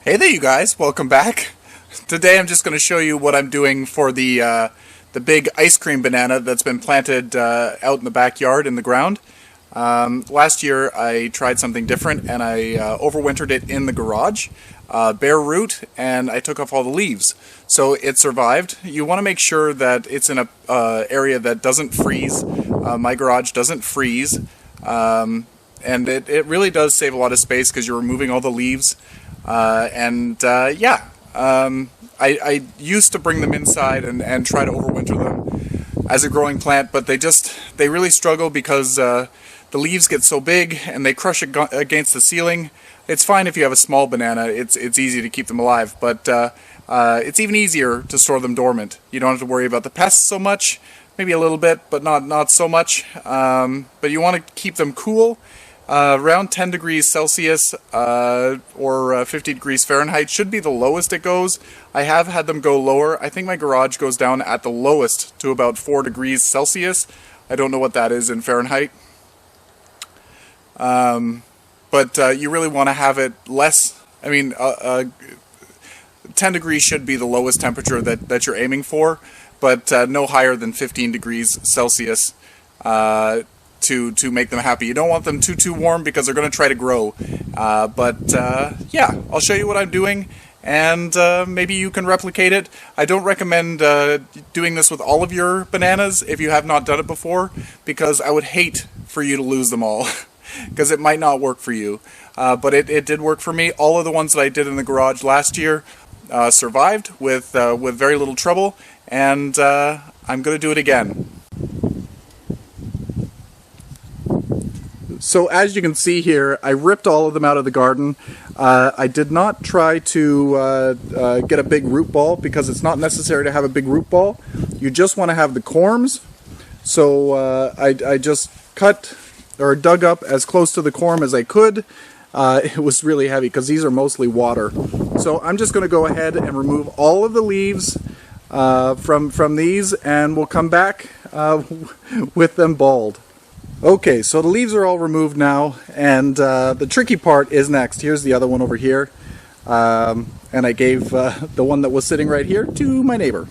Hey there, you guys. Welcome back. Today I'm just going to show you what I'm doing for the big ice cream banana that's been planted out in the backyard in the ground. Last year I tried something different and I overwintered it in the garage, bare root, and I took off all the leaves. So it survived. You want to make sure that it's in a area that doesn't freeze. My garage doesn't freeze, and it really does save a lot of space because you're removing all the leaves. I used to bring them inside and try to overwinter them as a growing plant, but they really struggle because the leaves get so big and they crush against the ceiling. It's fine if you have a small banana, it's easy to keep them alive, but it's even easier to store them dormant. You don't have to worry about the pests so much, maybe a little bit, but not so much. But you want to keep them cool. Around 10 degrees Celsius or 50 degrees Fahrenheit should be the lowest it goes. I have had them go lower. I think my garage goes down at the lowest to about 4 degrees Celsius. I don't know what that is in Fahrenheit. But you really want to have it less. I mean, 10 degrees should be the lowest temperature that you're aiming for, but no higher than 15 degrees Celsius. To make them happy. You don't want them too warm because they're going to try to grow. Yeah, I'll show you what I'm doing, and maybe you can replicate it. I don't recommend doing this with all of your bananas if you have not done it before, because I would hate for you to lose them all, because it might not work for you. But it did work for me. All of the ones that I did in the garage last year survived with very little trouble, and I'm going to do it again. So as you can see here, I ripped all of them out of the garden. I did not try to get a big root ball because it's not necessary to have a big root ball. You just want to have the corms. So I just cut or dug up as close to the corm as I could. It was really heavy because these are mostly water. So I'm just going to go ahead and remove all of the leaves from these, and we'll come back with them bald. Okay, so the leaves are all removed now, and the tricky part is next. Here's the other one over here, and I gave the one that was sitting right here to my neighbor.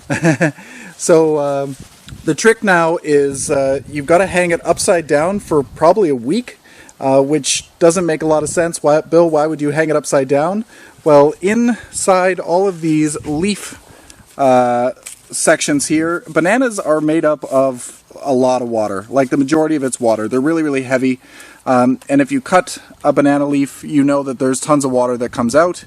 So the trick now is you've got to hang it upside down for probably a week, which doesn't make a lot of sense. Bill, why would you hang it upside down? Well, inside all of these leaf sections here, bananas are made up of a lot of water. Like the majority of it's water. They're really heavy, and if you cut a banana leaf, you know that there's tons of water that comes out,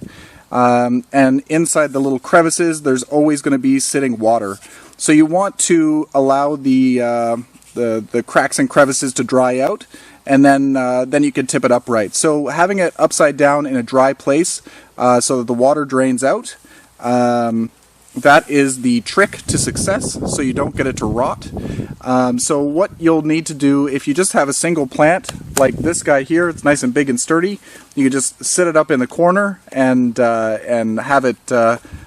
and inside the little crevices there's always going to be sitting water. So you want to allow the cracks and crevices to dry out, and then you can tip it upright. So having it upside down in a dry place so that the water drains out, that is the trick to success, so you don't get it to rot. So what you'll need to do, if you just have a single plant, like this guy here, it's nice and big and sturdy, you can just sit it up in the corner and have it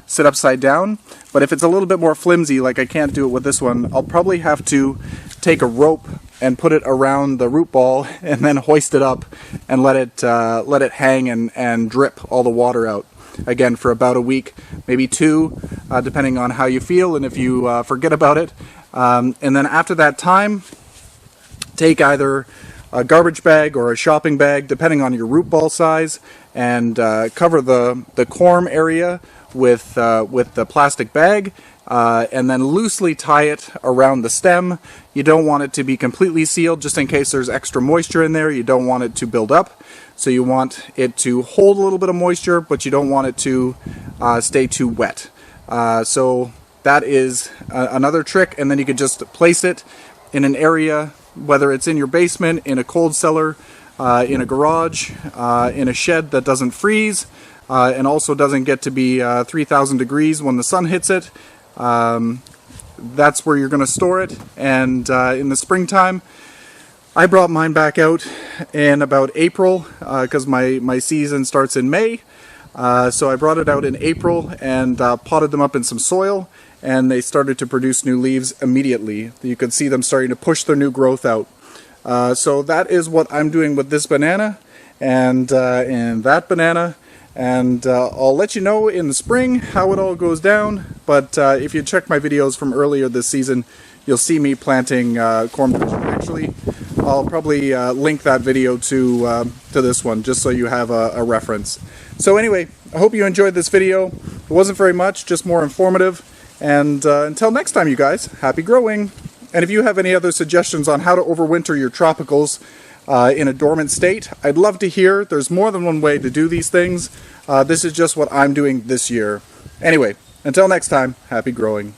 sit upside down. But if it's a little bit more flimsy, like I can't do it with this one, I'll probably have to take a rope and put it around the root ball and then hoist it up and let it hang and drip all the water out. Again, for about a week, maybe two, depending on how you feel and if you forget about it. And then after that time, take either a garbage bag or a shopping bag, depending on your root ball size, and cover the corm area with the plastic bag, and then loosely tie it around the stem. You don't want it to be completely sealed, just in case there's extra moisture in there. You don't want it to build up. So you want it to hold a little bit of moisture, but you don't want it to stay too wet. So that is another trick, and then you could just place it in an area, whether it's in your basement, in a cold cellar, in a garage, in a shed that doesn't freeze, and also doesn't get to be 3,000 degrees when the sun hits it. That's where you're going to store it, and in the springtime, I brought mine back out in about April because my season starts in May. So I brought it out in April and potted them up in some soil, and they started to produce new leaves immediately. You could see them starting to push their new growth out. So that is what I'm doing with this banana and that banana. And I'll let you know in the spring how it all goes down, but if you check my videos from earlier this season, you'll see me planting corn division. Actually, I'll probably link that video to this one, just so you have a reference. So anyway, I hope you enjoyed this video. It wasn't very much, just more informative. And until next time, you guys, happy growing! And if you have any other suggestions on how to overwinter your tropicals in a dormant state, I'd love to hear. There's more than one way to do these things. This is just what I'm doing this year. Anyway, until next time, happy growing.